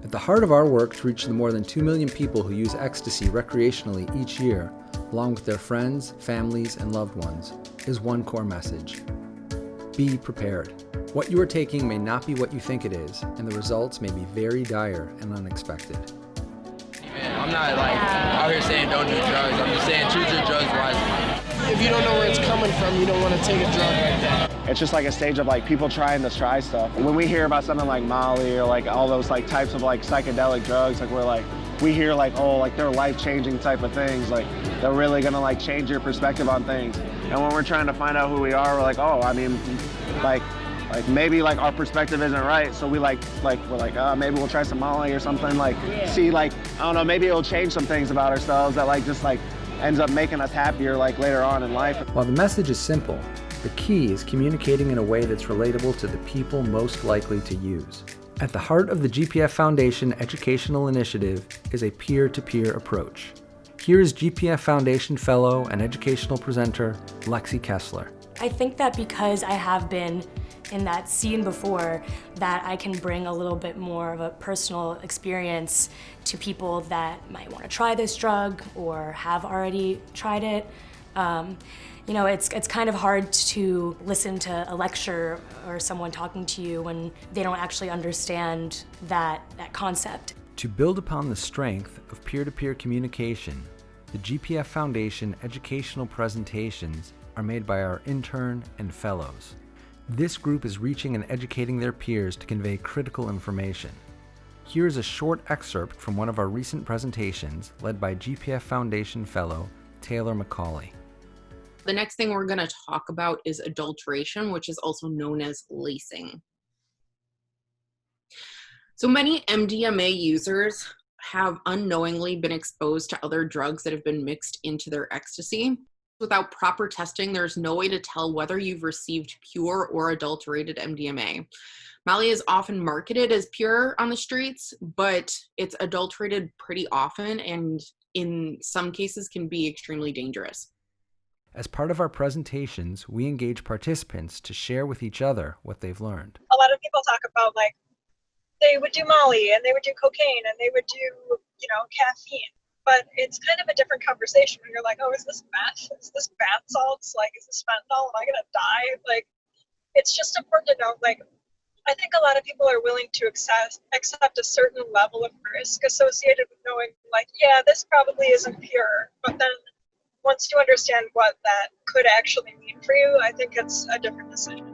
At the heart of our work to reach the more than 2 million people who use ecstasy recreationally each year, along with their friends, families, and loved ones, is one core message. Be prepared. What you are taking may not be what you think it is, and the results may be very dire and unexpected. I'm not out here saying don't do drugs. I'm just saying choose your drugs wisely. If you don't know where it's coming from, you don't want to take a drug like that. It's just like a stage of people trying to try stuff. When we hear about something like Molly or all those types of psychedelic drugs, we hear they're life-changing type of things, they're really gonna change your perspective on things. And when we're trying to find out who we are, we're maybe our perspective isn't right, so we're maybe we'll try some Molly or something, see I don't know, maybe it'll change some things about ourselves that ends up making us happier later on in life. While the message is simple, the key is communicating in a way that's relatable to the people most likely to use. At the heart of the GPF Foundation educational initiative is a peer-to-peer approach. Here is GPF Foundation fellow and educational presenter Lexi Kessler. I think that because I have been in that scene before, that I can bring a little bit more of a personal experience to people that might want to try this drug or have already tried it. It's kind of hard to listen to a lecture or someone talking to you when they don't actually understand that concept. To build upon the strength of peer-to-peer communication, the GPF Foundation educational presentations are made by our intern and fellows. This group is reaching and educating their peers to convey critical information. Here is a short excerpt from one of our recent presentations led by GPF Foundation fellow Taylor McCauley. The next thing we're going to talk about is adulteration, which is also known as lacing. So many MDMA users have unknowingly been exposed to other drugs that have been mixed into their ecstasy. Without proper testing, there's no way to tell whether you've received pure or adulterated MDMA. Molly is often marketed as pure on the streets, but it's adulterated pretty often and in some cases can be extremely dangerous. As part of our presentations, we engage participants to share with each other what they've learned. A lot of people talk about they would do Molly and they would do cocaine and they would do, caffeine. But it's kind of a different conversation when you're oh, is this meth? Is this bath salts? Is this fentanyl? Am I going to die? It's just important to know, I think a lot of people are willing to accept a certain level of risk associated with knowing, this probably isn't pure. But then once you understand what that could actually mean for you, I think it's a different decision.